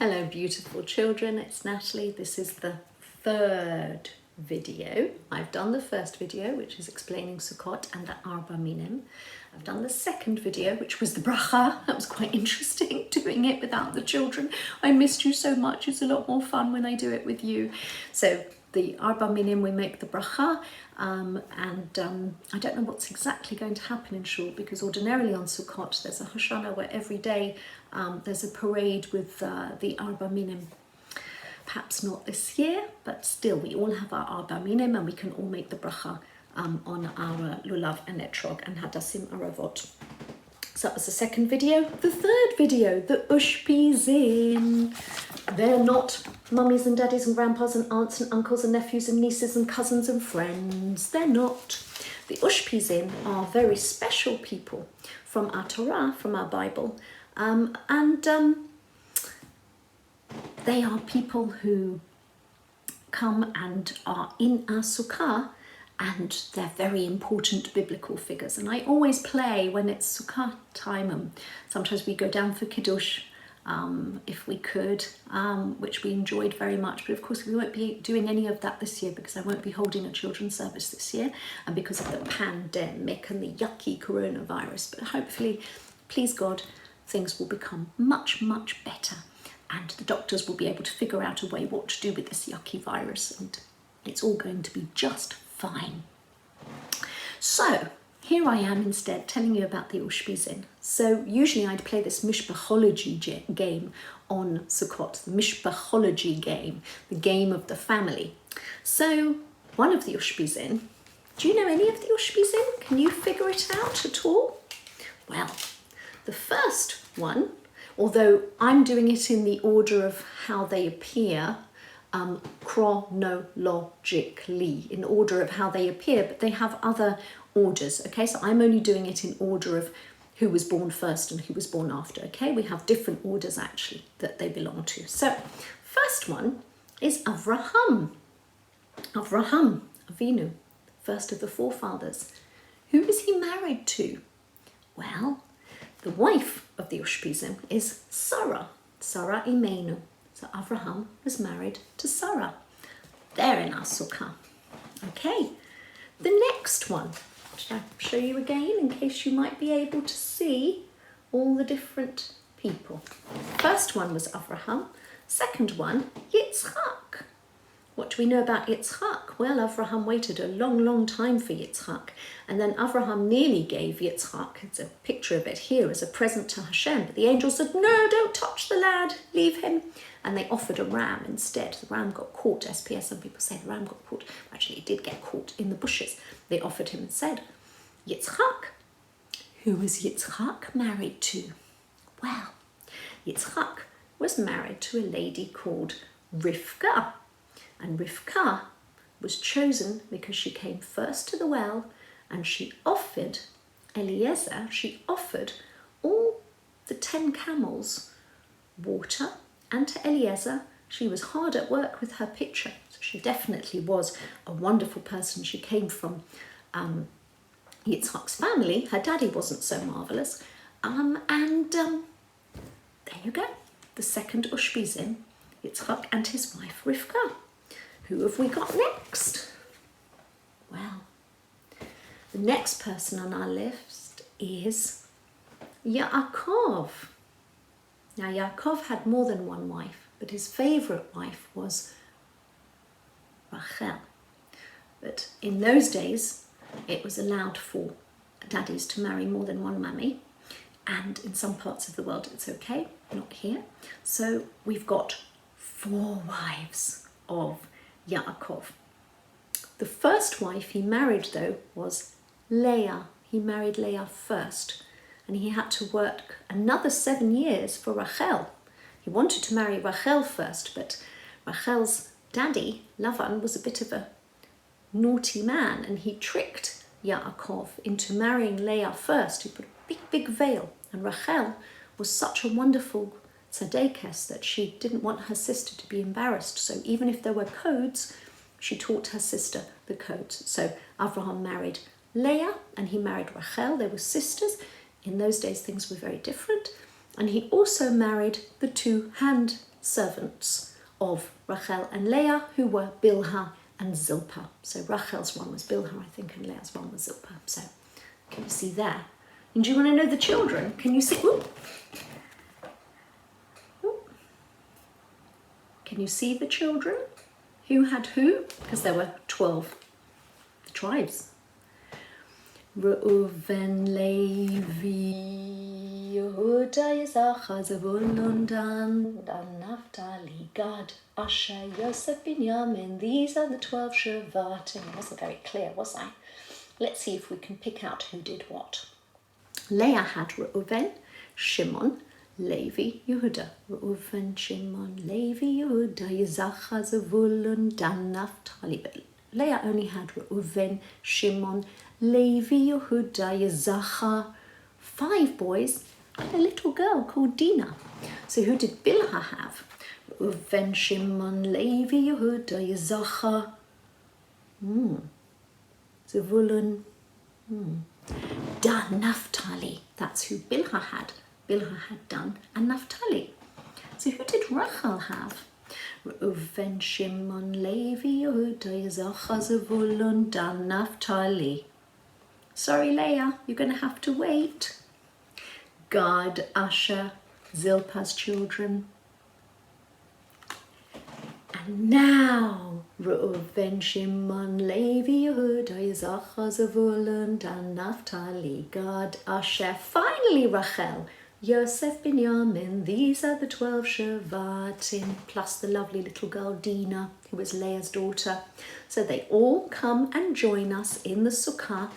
Hello beautiful children, it's Natalie. This is the third video. I've done the first video, which is explaining Sukkot and the Arba Minim. I've done the second video, which was the bracha. That was quite interesting, doing it without the children. I missed you so much. It's a lot more fun when I do it with you. So the Arba Minim, we make the bracha, and I don't know what's exactly going to happen in shul, because ordinarily on Sukkot there's a Hoshana where every day there's a parade with the Arba Minim. Perhaps not this year, but still we all have our Arba Minim and we can all make the bracha on our lulav and etrog and hadassim aravot. So that was the second video. The third video, the Ushpizin. They're not mummies and daddies and grandpas and aunts and uncles and nephews and nieces and cousins and friends. They're not. The Ushpizin are very special people from our Torah, from our Bible. They are people who come and are in our sukkah, and they're very important biblical figures. And I always play when it's sukkah time, and sometimes we go down for kiddush if we could, which we enjoyed very much. But of course we won't be doing any of that this year because I won't be holding a children's service this year, and because of the pandemic and the yucky coronavirus. But hopefully, please God, things will become much, much better, and the doctors will be able to figure out a way what to do with this yucky virus, and it's all going to be just fine. So here I am instead telling you about the Ushpizin. So usually I'd play this mishpachology game on Sukkot, the mishpachology game, the game of the family. So one of the Ushpizin, do you know any of the Ushpizin? Can you figure it out at all? Well, the first one, although I'm doing it in the order of how they appear, chronologically, in order of how they appear, but they have other orders, okay? So I'm only doing it in order of who was born first and who was born after, okay? We have different orders actually that they belong to. So first one is Avraham. Avraham Avinu, first of the forefathers. Who is he married to? Well, the wife of the Ushpizin is Sarah, Sarah Imenu. So Avraham was married to Sarah. They're in our sukkah. Okay, the next one. Should I show you again in case you might be able to see all the different people? First one was Avraham. Second one, Yitzhak. What do we know about Yitzhak? Well, Avraham waited a long, long time for Yitzhak, and then Avraham nearly gave Yitzhak, it's a picture of it here, as a present to Hashem, but the angel said, no, don't touch the lad, leave him. And they offered a ram instead. The ram got caught, SPS, some people say the ram got caught. Actually, it did get caught in the bushes. They offered him instead. Yitzhak. Who was Yitzhak married to? Well, Yitzhak was married to a lady called Rivka. And Rivka was chosen because she came first to the well, and she offered Eliezer, she offered all the 10 camels water, and to Eliezer, she was hard at work with her pitcher. So she definitely was a wonderful person. She came from Yitzhak's family. Her daddy wasn't so marvellous. There you go. The second Ushpizin, Yitzhak and his wife Rivka. Who have we got next? Well, the next person on our list is Yakov. Now, Yakov had more than one wife, but his favourite wife was Rachel. But in those days, it was allowed for daddies to marry more than one mummy, and in some parts of the world it's okay, not here. So we've got 4 wives of Yakov. The first wife he married, though, was Leah. He married Leah first, and he had to work another 7 years for Rachel. He wanted to marry Rachel first, but Rachel's daddy, Lavan, was a bit of a naughty man, and he tricked Yaakov into marrying Leah first. He put a big, big veil, and Rachel was such a wonderful tzadekes that she didn't want her sister to be embarrassed. So even if there were codes, she taught her sister the codes. So Avraham married Leah and he married Rachel. They were sisters. In those days, things were very different. And he also married the 2 hand servants of Rachel and Leah, who were Bilhah and Zilpah. So Rachel's one was Bilhah, I think, and Leah's one was Zilpah. So can you see there? And do you want to know the children? Can you see? Ooh. Ooh. Can you see the children? Who had who? Because there were 12 tribes. Reuven, Levi, Yehuda, Yisachar, Zebulun, Dan, Naphtali, Gad, Asher, Yosef, Binyamin. These are the 12 Shevatim. I wasn't very clear, was I? Let's see if we can pick out who did what. Leah had Reuven, Shimon, Levi, Yehuda. Reuven, Shimon, Levi, Yehuda, Yisachar, Zebulun, Dan, Naphtali. But Leah only had Reuven, Shimon, Levi, Yehuda, Yisachar, 5 boys, and a little girl called Dinah. So who did Bilhah have? Reuven, Shimon, Levi, Yehuda, Yisachar, Zevulun, Dan, Naphtali. That's who Bilhah had. Bilhah had Dan and Naphtali. So who did Rachel have? Reuven, Shimon, Levi, Yehuda, Yisachar, Zevulun, Dan, Naphtali. Sorry, Leah, you're going to have to wait. Gad, Asher, Zilpah's children. And now, Reuven, Shimon, Levi, Yehuda, Yisachar, Zevulun, Dan, Naphtali, Gad, Asher. Finally, Rachel, Yosef, Binyamin. These are the 12 Shevatim, plus the lovely little girl Dinah, who was Leah's daughter. So they all come and join us in the Sukkah,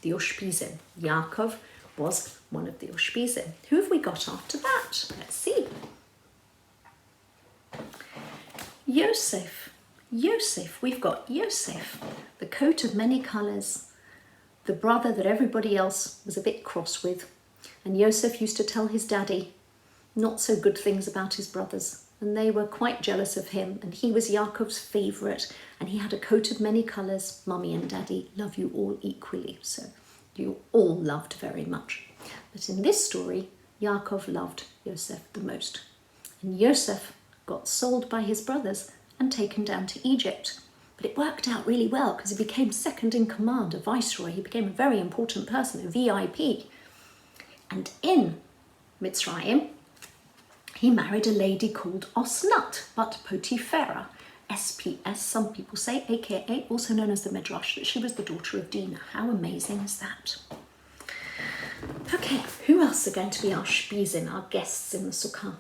the Ushpizin. Yakov was one of the Ushpizin. Who have we got after that? Let's see. Yosef. We've got Yosef, the coat of many colours, the brother that everybody else was a bit cross with. And Yosef used to tell his daddy not so good things about his brothers, and they were quite jealous of him, and he was Yaakov's favourite, and he had a coat of many colours. Mummy and Daddy love you all equally, so you all loved very much. But in this story, Yaakov loved Yosef the most. And Yosef got sold by his brothers and taken down to Egypt. But it worked out really well because he became second in command, a viceroy. He became a very important person, a VIP. And in Mitzrayim, he married a lady called Osnat, but Potipharah, SPS, some people say, aka, also known as the Midrash, that she was the daughter of Dinah. How amazing is that? Okay, who else are going to be our Ushpizin, our guests in the Sukkah?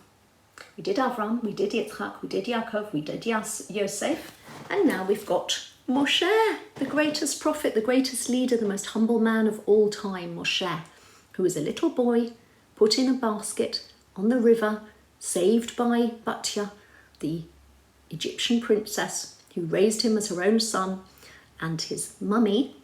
We did Avram, we did Yitzhak, we did Yakov, we did Yosef, and now we've got Moshe, the greatest prophet, the greatest leader, the most humble man of all time, Moshe, who was a little boy put in a basket on the river, saved by Batya, the Egyptian princess, who raised him as her own son, and his mummy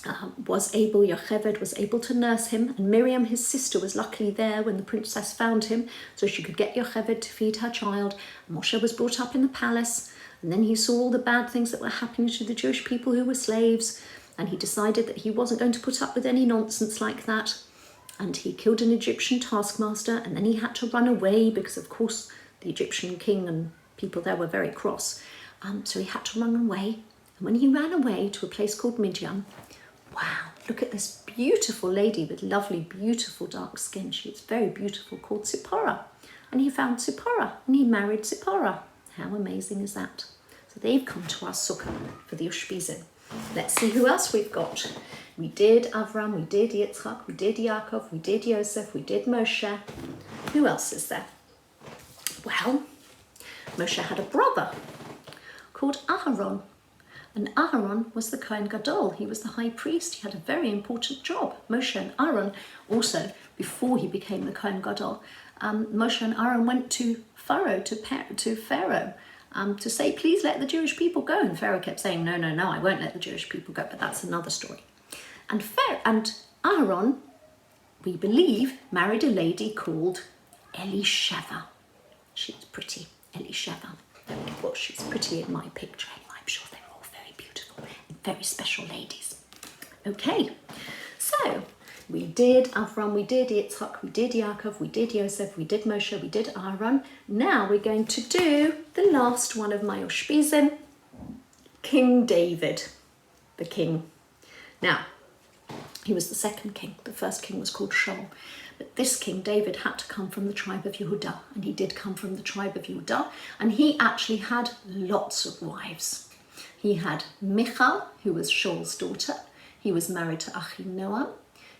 Yocheved was able to nurse him, and Miriam, his sister, was luckily there when the princess found him, so she could get Yocheved to feed her child. Moshe was brought up in the palace, and then he saw all the bad things that were happening to the Jewish people who were slaves, and he decided that he wasn't going to put up with any nonsense like that, and he killed an Egyptian taskmaster, and then he had to run away because, of course, the Egyptian king and people there were very cross, so he had to run away. And when he ran away to a place called Midian, wow, look at this beautiful lady with lovely, beautiful dark skin. She is very beautiful, called Zipporah. And he found Zipporah and he married Zipporah. How amazing is that? So they've come to our Sukkah for the Ushpizin. Let's see who else we've got. We did Avram, we did Yitzhak, we did Yakov, we did Yosef, we did Moshe. Who else is there? Well, Moshe had a brother called Aharon. And Aaron was the Kohen Gadol. He was the high priest. He had a very important job. Moshe and Aaron also, before he became the Kohen Gadol, Moshe and Aaron went to Pharaoh, to say, please let the Jewish people go. And Pharaoh kept saying, no, I won't let the Jewish people go. But that's another story. And Aaron, we believe, married a lady called Elisheva. She was pretty, Elisheva. Well, she's pretty in my picture. I'm sure they're all very beautiful and very special ladies. Okay, so We did Avram, we did Yitzhak, we did Yakov, we did Yosef, we did Moshe, we did Aaron. Now we're going to do the last one of my Ushpizin, King David, the king. Now, he was the second king. The first king was called Shaul. But this king, David, had to come from the tribe of Yehudah. And he did come from the tribe of Yehudah. And he actually had lots of wives. He had Michal, who was Shaul's daughter. He was married to Achinoam.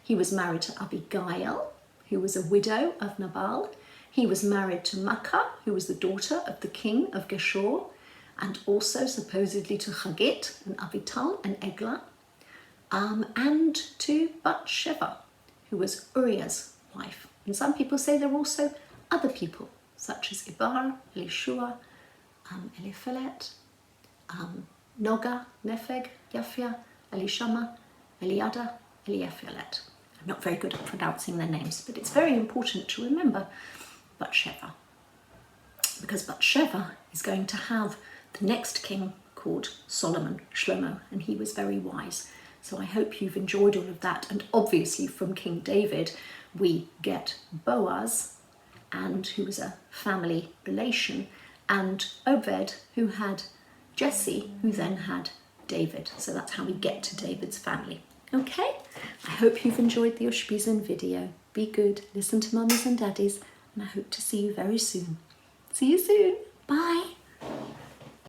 He was married to Abigail, who was a widow of Nabal. He was married to Makkah, who was the daughter of the king of Geshur, and also supposedly to Chagit and Avital and Eglah, and to Bathsheba, who was Uriah's wife. And some people say there were also other people, such as Ibar, Elishua, Eliphelet, Noga, Nepheg, Yafia, Elishama, Eliada, Eliephelet. I'm not very good at pronouncing their names, but it's very important to remember Bathsheba, because Bathsheba is going to have the next king called Solomon, Shlomo, and he was very wise. So I hope you've enjoyed all of that. And obviously from King David, we get Boaz, and who was a family relation, and Obed, who had Jesse, who then had David. So that's how we get to David's family. Okay, I hope you've enjoyed the Ushpizin video. Be good, listen to mummies and daddies, and I hope to see you very soon. See you soon. Bye.